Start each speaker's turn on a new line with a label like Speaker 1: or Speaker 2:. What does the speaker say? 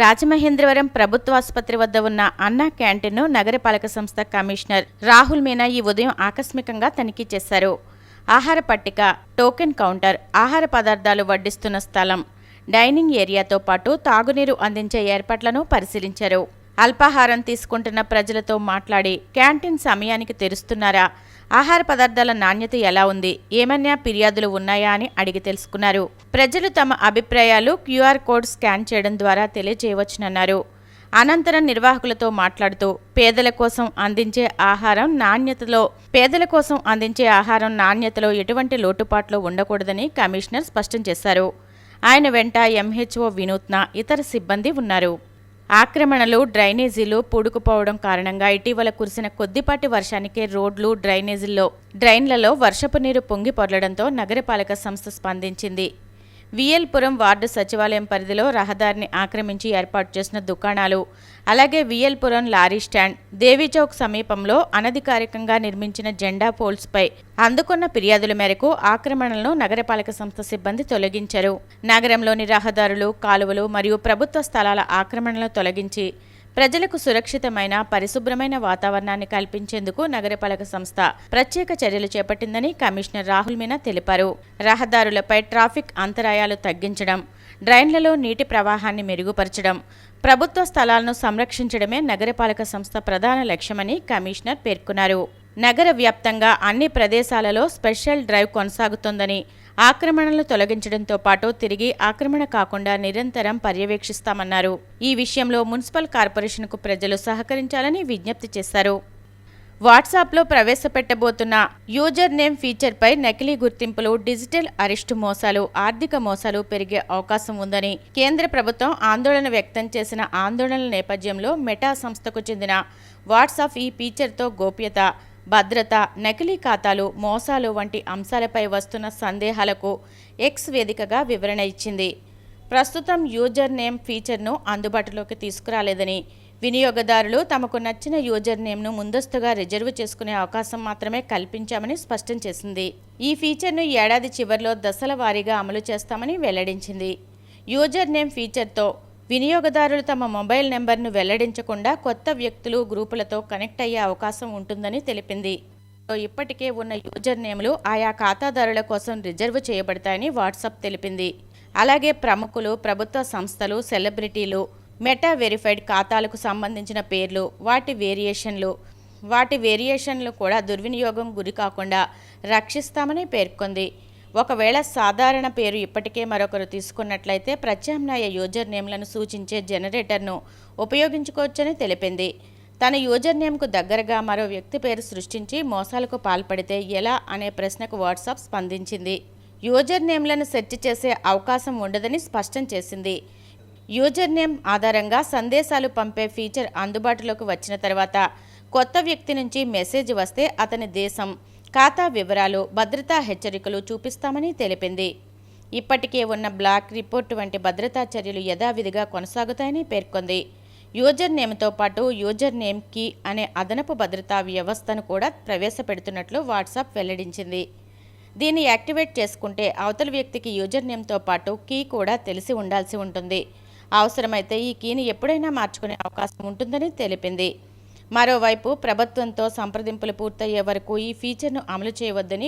Speaker 1: రాజమహేంద్రవరం ప్రభుత్వాసుపత్రి వద్ద ఉన్న అన్నా క్యాంటీన్ను నగరపాలక సంస్థ కమిషనర్ రాహుల్ మీనా ఈ ఉదయం ఆకస్మికంగా తనిఖీ చేశారు. ఆహార పట్టిక, టోకెన్ కౌంటర్, ఆహార పదార్థాలు వడ్డిస్తున్న స్థలం, డైనింగ్ ఏరియాతో పాటు తాగునీరు అందించే ఏర్పాట్లను పరిశీలించారు. అల్పాహారం తీసుకుంటున్న ప్రజలతో మాట్లాడి క్యాంటీన్ సమయానికి తెరుస్తున్నారా, ఆహార పదార్థాల నాణ్యత ఎలా ఉంది, ఏమన్నా ఫిర్యాదులు ఉన్నాయా అని అడిగి తెలుసుకున్నారు. ప్రజలు తమ అభిప్రాయాలు క్యూఆర్ కోడ్ స్కాన్ చేయడం ద్వారా తెలియజేయవచ్చునన్నారు. అనంతరం నిర్వాహకులతో మాట్లాడుతూ పేదల కోసం అందించే ఆహారం నాణ్యతలో ఎటువంటి లోటుపాట్లు ఉండకూడదని కమిషనర్ స్పష్టం చేశారు. ఆయన వెంట ఎంహెచ్ఓ వినూత్న, ఇతర సిబ్బంది ఉన్నారు. ఆక్రమణలు, డ్రైనేజీలు పూడుకుపోవడం కారణంగా ఇటీవల కురిసిన కొద్దిపాటి వర్షానికే రోడ్లు, డ్రైన్లలో వర్షపు నీరు పొంగి పొర్లడంతో నగరపాలక సంస్థ స్పందించింది. విఎల్పురం వార్డు సచివాలయం పరిధిలో రహదారిని ఆక్రమించి ఏర్పాటు చేసిన దుకాణాలు, అలాగే విఎల్పురం లారీ స్టాండ్, దేవీచౌక్ సమీపంలో అనధికారికంగా నిర్మించిన జెండా పోల్స్పై అందుకున్న ఫిర్యాదుల మేరకు ఆక్రమణలను నగరపాలక సంస్థ సిబ్బంది తొలగించారు. నగరంలోని రహదారులు, కాలువలు మరియు ప్రభుత్వ స్థలాల ఆక్రమణలను తొలగించి ప్రజలకు సురక్షితమైన, పరిశుభ్రమైన వాతావరణాన్ని కల్పించేందుకు నగరపాలక సంస్థ ప్రత్యేక చర్యలు చేపట్టిందని కమిషనర్ రాహుల్ మీనా తెలిపారు. రహదారులపై ట్రాఫిక్ అంతరాయాలు తగ్గించడం, డ్రైన్లలో నీటి ప్రవాహాన్ని మెరుగుపరచడం, ప్రభుత్వ స్థలాలను సంరక్షించడమే నగరపాలక సంస్థ ప్రధాన లక్ష్యమని కమిషనర్ పేర్కొన్నారు. నగర వ్యాప్తంగా అన్ని ప్రదేశాలలో స్పెషల్ డ్రైవ్ కొనసాగుతోందని, ఆక్రమణలు తొలగించడంతో పాటు తిరిగి ఆక్రమణ కాకుండా నిరంతరం పర్యవేక్షిస్తామన్నారు. ఈ విషయంలో మున్సిపల్ కార్పొరేషన్కు ప్రజలు సహకరించాలని విజ్ఞప్తి చేశారు. వాట్సాప్లో ప్రవేశపెట్టబోతున్న యూజర్ నేమ్ ఫీచర్పై నకిలీ గుర్తింపులు, డిజిటల్ అరెస్టు మోసాలు, ఆర్థిక మోసాలు పెరిగే అవకాశం ఉందని కేంద్ర ప్రభుత్వం ఆందోళన వ్యక్తం చేసిన ఆందోళనల నేపథ్యంలో మెటా సంస్థకు చెందిన వాట్సాప్ ఈ ఫీచర్తో గోప్యత, భద్రత, నకిలీ ఖాతాలు, మోసాలు వంటి అంశాలపై వస్తున్న సందేహాలకు ఎక్స్ వేదికగా వివరణ ఇచ్చింది. ప్రస్తుతం యూజర్ నేమ్ ఫీచర్ను అందుబాటులోకి తీసుకురాలేదని, వినియోగదారులు తమకు నచ్చిన యూజర్ నేమ్ను ముందస్తుగా రిజర్వ్ చేసుకునే అవకాశం మాత్రమే కల్పించామని స్పష్టం చేసింది. ఈ ఫీచర్ను ఏడాది చివరిలో దశల వారీగా అమలు చేస్తామని వెల్లడించింది. యూజర్ నేమ్ ఫీచర్తో వినియోగదారులు తమ మొబైల్ నెంబర్ను వెల్లడించకుండా కొత్త వ్యక్తులు, గ్రూపులతో కనెక్ట్ అయ్యే అవకాశం ఉంటుందని తెలిపింది. ఇప్పటికే ఉన్న యూజర్ నేమ్లు ఆయా ఖాతాదారుల కోసం రిజర్వ్ చేయబడతాయని వాట్సాప్ తెలిపింది. అలాగే ప్రముఖులు, ప్రభుత్వ సంస్థలు, సెలబ్రిటీలు, మెటా వెరిఫైడ్ ఖాతాలకు సంబంధించిన పేర్లు, వాటి వేరియేషన్లు కూడా దుర్వినియోగం గురి కాకుండా రక్షిస్తామని పేర్కొంది. ఒకవేళ సాధారణ పేరు ఇప్పటికే మరొకరు తీసుకున్నట్లయితే ప్రత్యామ్నాయ యూజర్ నేమ్లను సూచించే జనరేటర్ను ఉపయోగించుకోవచ్చని తెలిపింది. తన యూజర్ నేమ్కు దగ్గరగా మరో వ్యక్తి పేరు సృష్టించి మోసాలకు పాల్పడితే ఎలా అనే ప్రశ్నకు వాట్సాప్ స్పందించింది. యూజర్ నేమ్లను సెర్చ్ చేసే అవకాశం ఉండదని స్పష్టం చేసింది. యూజర్ నేమ్ ఆధారంగా సందేశాలు పంపే ఫీచర్ అందుబాటులోకి వచ్చిన తర్వాత కొత్త వ్యక్తి నుంచి మెసేజ్ వస్తే అతని దేశం, ఖాతా వివరాలు, భద్రతా హెచ్చరికలు చూపిస్తామని తెలిపింది. ఇప్పటికే ఉన్న బ్లాక్ రిపోర్ట్ వంటి భద్రతా చర్యలు యథావిధిగా కొనసాగుతాయని పేర్కొంది. యూజర్ నేమ్తో పాటు యూజర్ నేమ్ కీ అనే అదనపు భద్రతా వ్యవస్థను కూడా ప్రవేశపెడుతున్నట్లు వాట్సాప్ వెల్లడించింది. దీన్ని యాక్టివేట్ చేసుకుంటే అవతలి వ్యక్తికి యూజర్ నేమ్తో పాటు కీ కూడా తెలిసి ఉండాల్సి ఉంటుంది. అవసరమైతే ఈ కీని ఎప్పుడైనా మార్చుకునే అవకాశం ఉంటుందని తెలిపింది. మరోవైపు ప్రభుత్వంతో సంప్రదింపులు పూర్తయ్యే వరకు ఈ ఫీచర్ను అమలు చేయవద్దని